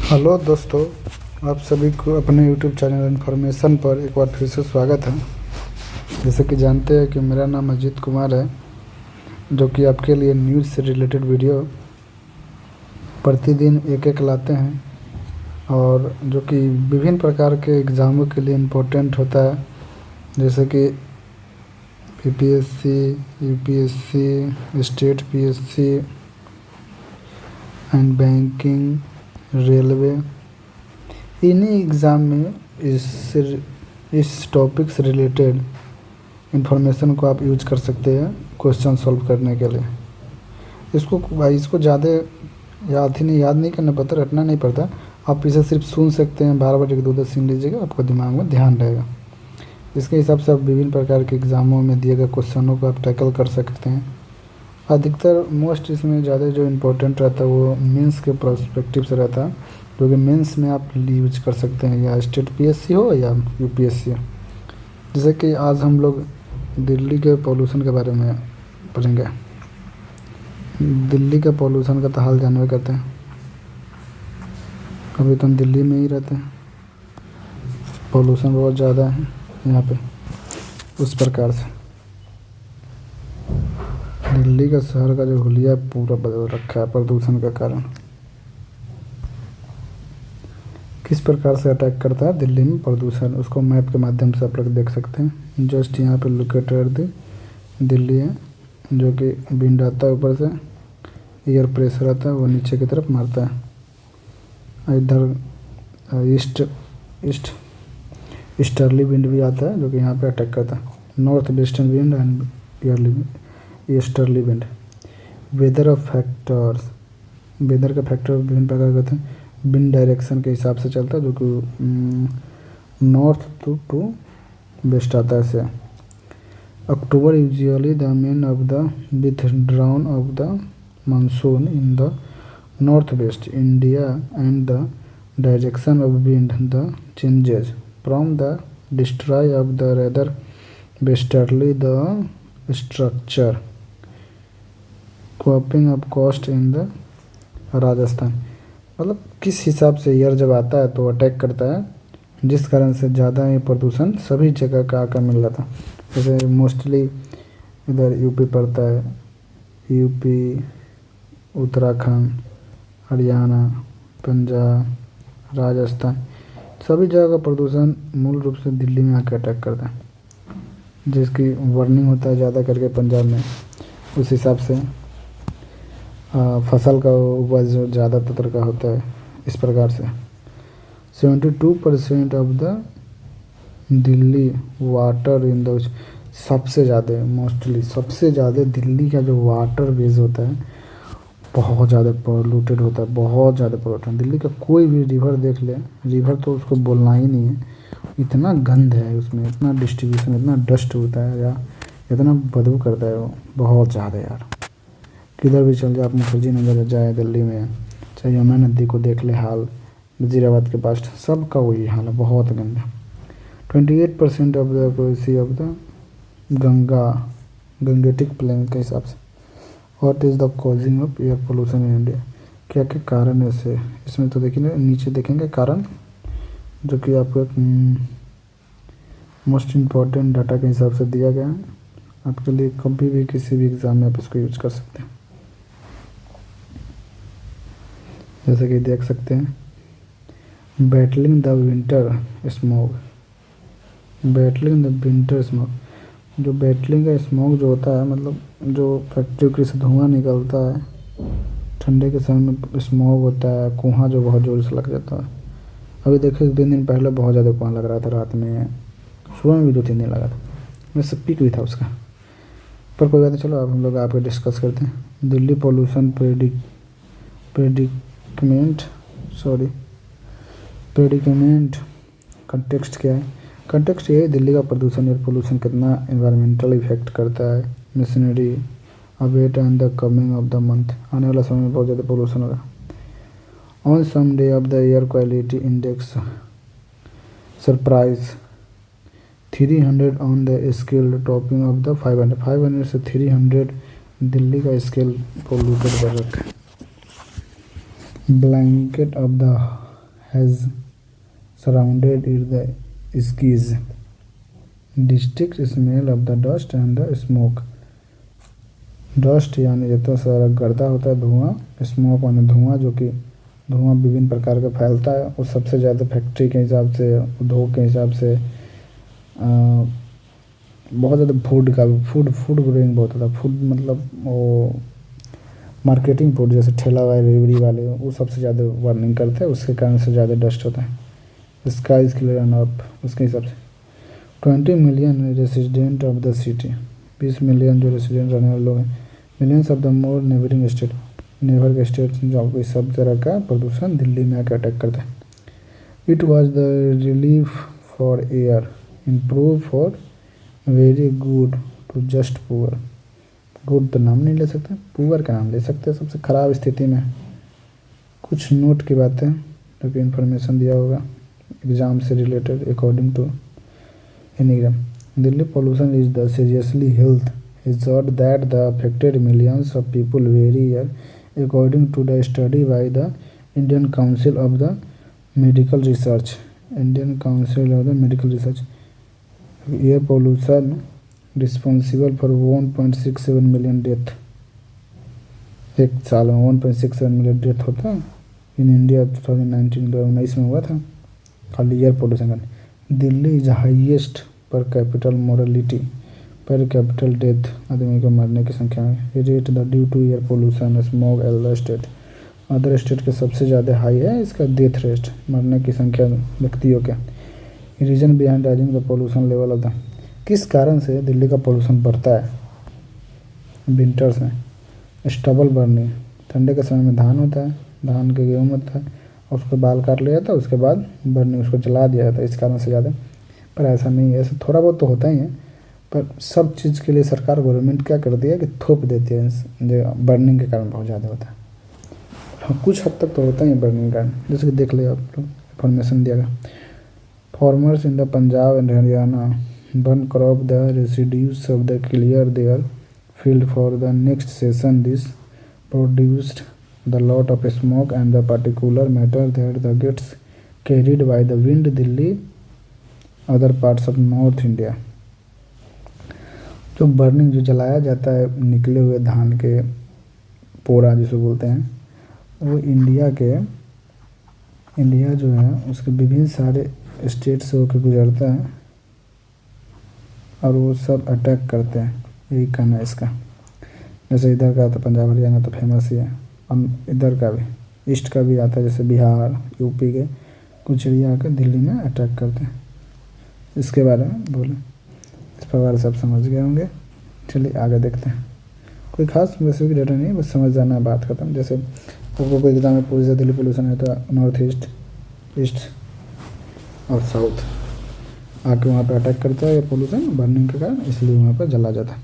Hello दोस्तों, आप सभी को अपने यूट्यूब चैनल इन्फॉर्मेशन पर एक बार फिर से स्वागत है। जैसे कि जानते हैं कि मेरा नाम अजीत कुमार है, जो कि आपके लिए न्यूज़ से रिलेटेड वीडियो प्रतिदिन एक एक लाते हैं और जो कि विभिन्न प्रकार के एग्ज़ामों के लिए इम्पोर्टेंट होता है, जैसे कि PPSC, UPSC, state PSC and banking, railway. इन्हीं एग्ज़ाम में इस टॉपिक से रिलेटेड इंफॉर्मेशन को आप यूज कर सकते हैं क्वेश्चन सॉल्व करने के लिए। इसको ज़्यादा याद नहीं करना पड़ता, रटना नहीं पड़ता। आप इसे सिर्फ सुन सकते हैं, बार बार एक दो सुन लीजिएगा, आपको दिमाग में ध्यान रहेगा। इसके हिसाब से आप विभिन्न प्रकार के एग्ज़ामों में दिए गए क्वेश्चनों को आप टैकल कर सकते हैं। अधिकतर इसमें ज़्यादा जो इम्पोर्टेंट रहता है वो मेंस के पर्सपेक्टिव से रहता है, जो कि मेंस में आप यूज कर सकते हैं, या स्टेट पीएससी हो या यूपीएससी हो। जैसे कि आज हम लोग दिल्ली के पॉल्यूशन के बारे में पढ़ेंगे। दिल्ली के पॉल्यूशन का तो हाल जानवे करते हैं, अभी तो हम दिल्ली में ही रहते हैं। पॉल्यूशन बहुत ज़्यादा है यहाँ पे। उस प्रकार से दिल्ली का शहर का जो हुलिया पूरा बदल रखा है प्रदूषण के कारण। किस प्रकार से अटैक करता है दिल्ली में प्रदूषण, उसको मैप के माध्यम से आप लोग देख सकते हैं। जस्ट यहाँ पे लोकेटेड दिल्ली है, जो कि विंड आता है ऊपर से, एयर प्रेशर आता है, वो नीचे की तरफ मारता है। इधर ईस्ट ईस्टर्ली विंड भी आता है, जो कि यहाँ पे अटैक करता है। North western wind and easterly wind. Weather का फैक्टर विभिन्न प्रकार के होते हैं। विंड डायरेक्शन के हिसाब से चलता है, जो कि नॉर्थ टू वेस्ट आता है से। October usually the mean of the withdrawn of the monsoon in the north west India and the direction of wind the changes from the destroy of the rather westerly the structure copping of coast in the Rajasthan. मतलब किस हिसाब से year जब आता है तो attack करता है, जिस कारण से ज़्यादा ये प्रदूषण सभी जगह का आकर मिल रहा था। जैसे मोस्टली इधर यूपी पड़ता है, यूपी, उत्तराखंड, हरियाणा, पंजाब, राजस्थान, सभी जगह का प्रदूषण मूल रूप से दिल्ली में आकर अटैक करता है, जिसकी वार्निंग होता है ज़्यादा करके पंजाब में। उस हिसाब से फसल का उपज ज़्यादातर का होता है। इस प्रकार से 72% of the Delhi water in the सबसे ज़्यादा दिल्ली का जो वाटर बेस होता है बहुत ज़्यादा पोल्यूटेड होता है, बहुत ज़्यादा पोल्यूटेड। दिल्ली का कोई भी रिवर देख ले, रिवर तो उसको बोलना ही नहीं है, इतना गंद है उसमें, इतना डिस्ट्रीब्यूशन, इतना डस्ट होता है, या इतना बदबू करता है वो, बहुत ज़्यादा यार। किधर भी चल जाए, आप मुखर्जी नगर जाए दिल्ली में, चाहे यमुना नदी को देख ले हाल, वजीराबाद के पास, सबका वही हाल है, बहुत गंदा। 28% of the policy of the Gangetic plain के हिसाब से। What is the causing of air pollution in India, क्या क्या कारण है इसे। इसमें तो देखेंगे, नीचे देखेंगे कारण, जो कि आपको मोस्ट इम्पॉर्टेंट डाटा के हिसाब से दिया गया है आपके लिए। कभी भी किसी भी एग्ज़ाम में आप इसको यूज कर सकते हैं। जैसे कि देख सकते हैं, बैटलिंग द विंटर स्मॉग। जो बैटलिंग का स्मॉग जो होता है, मतलब जो फैक्ट्री से धुआं निकलता है, ठंडे के समय में स्मॉग होता है, कुआं जो बहुत जोर से लग जाता है। अभी देखिए 2 दिन पहले बहुत ज़्यादा कुआं लग रहा था, रात में, सुबह में भी 2-3 दिन लगा था, वैसे पीक भी था उसका, पर कोई बात नहीं। चलो अब हम लोग आपको डिस्कस करते हैं दिल्ली पॉल्यूशन प्रेडिक्मेंट। कंटेक्स्ट क्या है? कंटेक्स्ट ये है, दिल्ली का प्रदूषण, एयर पोल्यूशन कितना एनवायरमेंटल इफेक्ट करता है, missionary await and the coming of the month. आने वाला समय में बहुत ज़्यादा पोल्यूशन होगा। On some day of the air quality index surprise 300 on the scale topping off the 500 से 300 दिल्ली का स्केल पोल्यूटेड कर रखा है। Blanket of the has surrounded it the skis. Distinct smell of the dust and the smoke. Dust यानी जितना सारा गर्दा होता है, धुआं, स्मोक यानी धुआं, जो कि धुआं विभिन्न प्रकार का फैलता है, और सबसे ज़्यादा फैक्ट्री के हिसाब से, उद्योग के हिसाब से बहुत ज़्यादा फूड का, फूड ग्रोइंग बहुत होता है। फूड मतलब वो मार्केटिंग फूड, जैसे ठेला वाले, डिलीवरी वाले, वो सबसे ज़्यादा वार्निंग करते हैं, उसके कारण से ज़्यादा डस्ट होता है। स्काई क्लियर एंड अप, उसके हिसाब से 20 million resident of the city, 20 million जो रेसिडेंट रहने वाले लोग हैं। Millions of the more neighbouring state, neighbour के स्टेट जो इस सब तरह का प्रदूषण दिल्ली में आकर अटैक करता है। It was the relief for air, improve for very good to just poor. Good तो नाम नहीं ले सकते, पुअर का नाम ले सकते हैं, सबसे ख़राब स्थिति में। कुछ नोट की बातें जो कि इन्फॉर्मेशन दिया होगा एग्ज़ाम से related according to an exam. Delhi pollution is the seriously health hazard that the affected millions of people every year, according to the study by the Indian Council of the Medical Research. Indian Council of the Medical Research. Air pollution responsible for 1.67 million death. एक साल में 1.67 million death होता है in India. 2019 में हुआ था खाली air pollution का। Delhi is highest per capital morality, per capital death, आदमी को मरने की संख्या में। Rate the due to air pollution smoke other state, other state के सबसे ज़्यादा हाई है इसका डेथ रेट, मरने की संख्या व्यक्तियों के। Reason behind rising the pollution level of the, किस कारण से दिल्ली का पोल्यूशन बढ़ता है विंटर्स में। स्टबल बर्निंग, ठंडे के समय में धान होता है, धान के गेहूँ होता है, और उसको बाल काट लिया जाता है, उसके बाद बर्निंग उसको जला दिया जाता है, इस कारण से ज़्यादा। पर ऐसा नहीं है, ऐसा थोड़ा बहुत तो होता ही है, पर सब चीज़ के लिए सरकार गवर्नमेंट क्या करती है कि थोप देती है, जो बर्निंग के कारण बहुत ज़्यादा होता है। हाँ, कुछ हद तक तो होता ही है बर्निंग का, जैसे कि देख लिया आप लोग, इन्फॉर्मेशन दिया गया। Farmers in the Punjab and Haryana burn crop the residues of the clear their field for the next session. This produced the lot of smoke and the particular matter that the gates carried by the wind Delhi other parts of north India. जो burning जो जलाया जाता है निकले हुए धान के पोरा जिसे बोलते हैं, वो इंडिया जो है उसके विभिन्न सारे स्टेट से होकर गुजरता है, और वो सब अटैक करते हैं, यही कहना है इसका। जैसे इधर का तो पंजाब हरियाणा तो फेमस ही है, और इधर का भी ईस्ट का भी आता है, जैसे बिहार यूपी के कुछ एरिया आकर दिल्ली में अटैक करते हैं। इसके बारे में बोलें, इस प्रकार से आप समझ गए होंगे। चलिए आगे देखते हैं। कोई खास स्पेसिफिक डाटा नहीं, बस समझ जाना है, बात खत्म। जैसे आपको कोई एग्जाम में पूछ दिया दिल्ली पोल्यूशन है तो नॉर्थ ईस्ट, ईस्ट और साउथ आके वहाँ पे अटैक करता है पोल्यूशन बर्निंग के कारण, इसलिए वहाँ पर जला जाता है।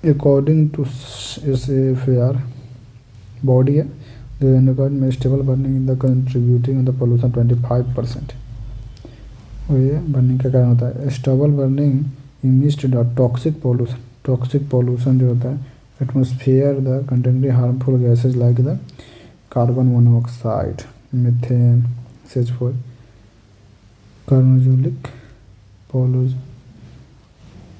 अकॉर्डिंग टू SAFAR बॉडी है जो रिकॉर्ड में stable burning in the contributing the pollution 25%। वही बर्निंग के कारण होता है। स्टेबल बर्निंग इमिस्ट the toxic pollution, toxic pollution जो होता है atmosphere the containing harmful gases like the carbon monoxide, methane, CH4, carbonylic,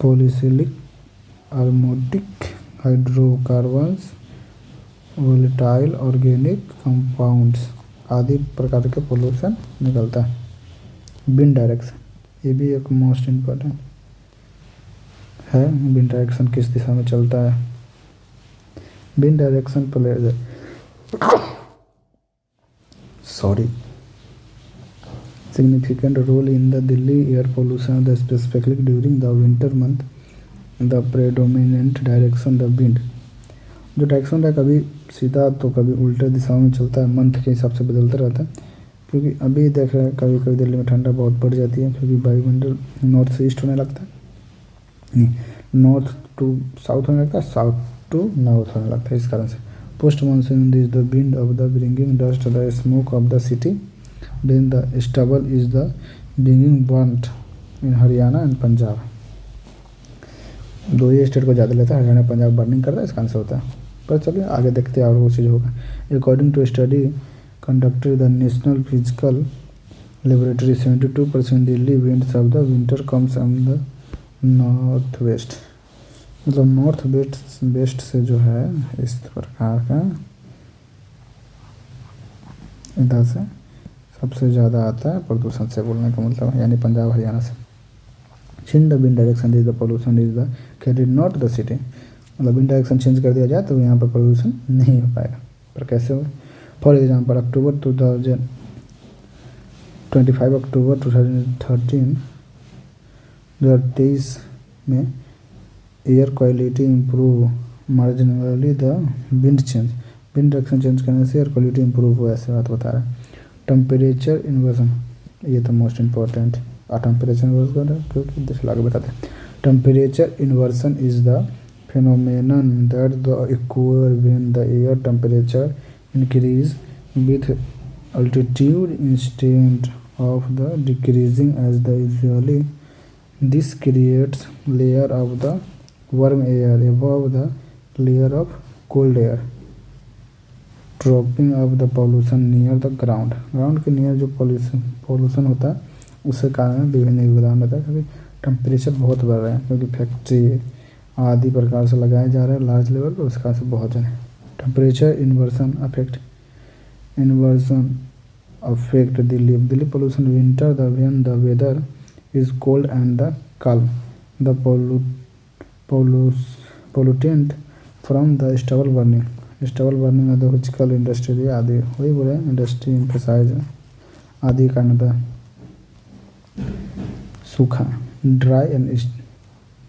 polycyclic, aromatic hydrocarbons, volatile organic compounds आदि प्रकार के पोल्यूशन निकलता है। विंड डायरेक्शन, ये भी एक मोस्ट इम्पोर्टेंट है। विंड डायरेक्शन किस दिशा में चलता है। Wind direction play significant role in the Delhi air pollution, the specifically during the winter month, the predominant direction the wind, जो डायरेक्शन है कभी सीधा तो कभी उल्टे दिशाओं में चलता है, मंथ के हिसाब से बदलता रहता है। क्योंकि अभी देख रहे हैं कभी कभी दिल्ली में ठंडा बहुत बढ़ जाती है, क्योंकि वायुमंडल नॉर्थ से ईस्ट होने लगता है, नहीं नॉर्थ टू साउथ होने लगता है, साउथ टू नॉर्थ होने लगता है। इस कारण से post monsoon is the wind of the bringing dust the smoke of the city, then the stubble is the binging burned in Haryana and Punjab. दो ही स्टेट को ज़्यादा लेता है, हरियाणा पंजाब बर्निंग करता है, इस कारण से होता है। पर चलिए आगे देखते हैं और वो चीज़ होगा। According to study conducted the National Physical Laboratory 72% Delhi winds of the winter comes from the north west, मतलब नॉर्थ वेस्ट से जो है इस प्रकार का इधर से सबसे ज़्यादा आता है प्रदूषण से, बोलने का मतलब है, यानी पंजाब हरियाणा से। Change the wind direction is the pollution is the carried not the city, मतलब विंड डायरेक्शन चेंज कर दिया जाए तो यहाँ पर प्रदूषण नहीं हो पाएगा। पर कैसे हो? फॉर एग्जाम्पल अक्टूबर 2023 में air quality improve marginally the wind change, wind direction change करने से एयर क्वालिटी इम्प्रूव हुआ, ऐसे बात बता रहा है। टेम्परेचर इन्वर्सन, ये तो मोस्ट इम्पॉर्टेंट, टेम्परेचर इन्वर्सन क्योंकि देख लागे बताते हैं। Temperature inversion is the phenomenon that the occur when the air temperature increase with altitude instead of the decreasing as the usually. This creates layer of the warm air above the layer of cold air, dropping of the pollution near the ground. Ground के near जो pollution होता है उसके कारण विभिन्न योगदान होता है, क्योंकि टेम्परेचर बहुत बढ़ रहा है, क्योंकि फैक्ट्री आदि प्रकार से लगाए जा रहे हैं लार्ज लेवल पर, उसका से बहुत ज़्यादा temperature inversion affect Delhi pollution winter the when the weather is cold and the calm the pollutant from the stubble burning of the vehicle industry आदि, वही बोले इंडस्ट्री एम्फेसाइज आदि कारण था। सूखा ड्राई एंड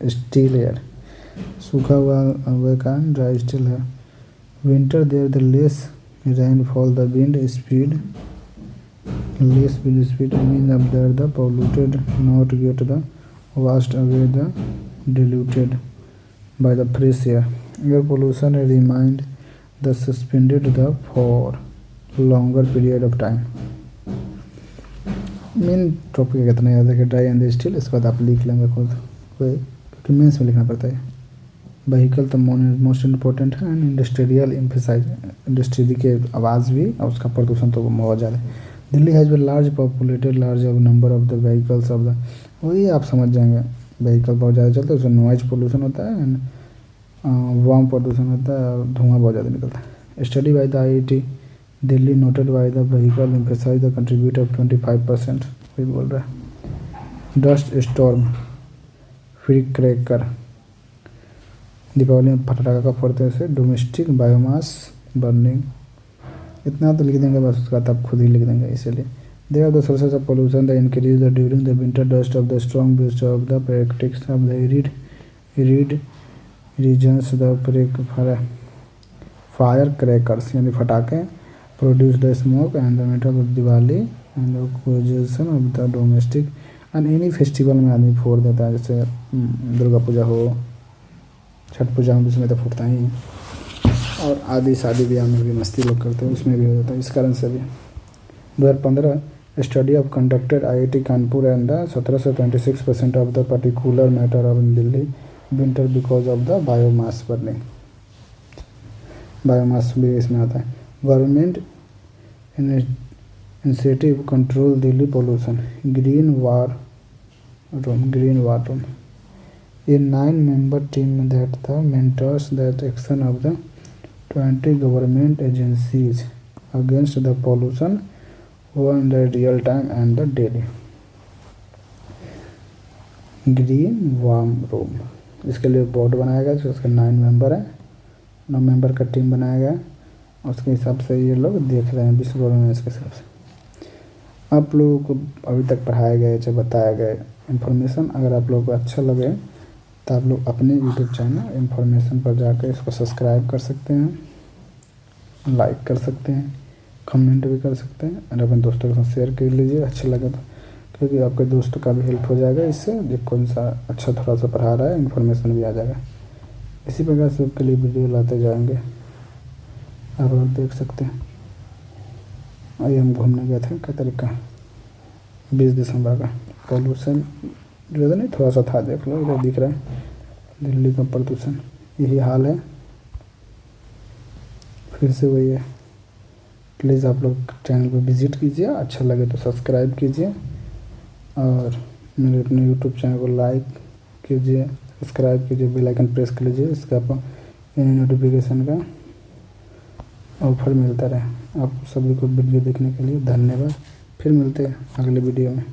स्टील एयर, सूखा हुआ हुए कारण ड्राई स्टिल है। Winter there the less rainfall the wind speed mean अब there the polluted not get the waste away the diluted by the fresh air pollution remind the suspended the for longer period of time. Main topic कितना याद है कि dry and still, इसके बाद आप लिख लेंगे खुद, क्योंकि मेंस में लिखना पड़ता है। व्हीकल तो मोस्ट इम्पोर्टेंट है, एंड इंडस्ट्रियल एम्फेसाइज, इंडस्ट्री के आवाज़ भी और उसका प्रदूषण तो बहुत ज़्यादा है। Delhi has B large populated large number of the vehicles of the, वही आप समझ जाएंगे, व्हीकल बहुत ज़्यादा चलते हैं उससे नॉइज पोल्यूशन होता है एंड वार्म प्रदूषण होता है और धुआं बहुत ज़्यादा निकलता है। Study by the IIT Delhi noted by the vehicle emphasise the contribute of 25%, वही बोल रहा है। Dust storm free cracker, Deepavali में पटाखा का फोड़ते से। डोमेस्टिक बायोमास बर्निंग, इतना तो लिख देंगे बस, उसका तब खुद ही लिख देंगे इसीलिए। They are the sources of pollution the increase the during the winter dust of the strong breeze of the practices of the arid regions the fire crackers, यानी फटाखे produce the smoke and the metal of Diwali and the congestion of the domestic and any festival में आदमी फोड़ देता है, जैसे दुर्गा पूजा हो, छठ पूजा में उसमें तो फूटता ही, और आदि शादी ब्याह में भी मस्ती लोग करते हैं उसमें भी हो जाता है, इस कारण से भी। 2015 study of conducted IIT Kanpur and 1726% of the particular matter of Delhi winter because of the biomass burning, biomass भी इसमें आता है। Government initiative control Delhi pollution, green war room a 9-member team that mentors the action of the 20 government agencies against the pollution in the real time and the daily. Green warm room, इसके लिए board बनाया गया जो उसके 9 member है, 9 member का team बनाया गया, उसके हिसाब से ये लोग देख रहे हैं विश्व गवर्नमेंट के हिसाब से। आप लोगों को अभी तक पढ़ाया गया चाहे बताया गया इन्फॉर्मेशन अगर आप लोगों को अच्छा लगे तो आप लोग अपने यूट्यूब चैनल इन्फॉर्मेशन पर जाकर इसको सब्सक्राइब कर सकते हैं, लाइक कर सकते हैं, कमेंट भी कर सकते हैं और अपने दोस्तों के साथ शेयर कर लीजिए अच्छा लगे तो, क्योंकि आपके दोस्तों का भी हेल्प हो जाएगा इससे, जो कौन सा अच्छा थोड़ा सा पढ़ा रहा है इन्फॉर्मेशन भी आ जाएगा। इसी प्रकार से आपके लिए वीडियो लाते जाएंगे, आप लोग देख सकते हैं। आइए हम घूमने गए थे क्या तरीका 20 दिसंबर का, पोल्यूशन ज़्यादा नहीं थोड़ा सा था, देख लो इधर दिख रहा है दिल्ली का प्रदूषण, यही हाल है। फिर से वही है प्लीज़ आप लोग चैनल को विज़िट कीजिए, अच्छा लगे तो सब्सक्राइब कीजिए और मेरे अपने यूट्यूब चैनल को लाइक कीजिए, सब्सक्राइब कीजिए, बेल आइकन प्रेस कर लीजिए, इसका आपको नोटिफिकेशन का ऑफर मिलता रहे। आप सभी को वीडियो देखने के लिए धन्यवाद। फिर मिलते हैं अगले वीडियो में।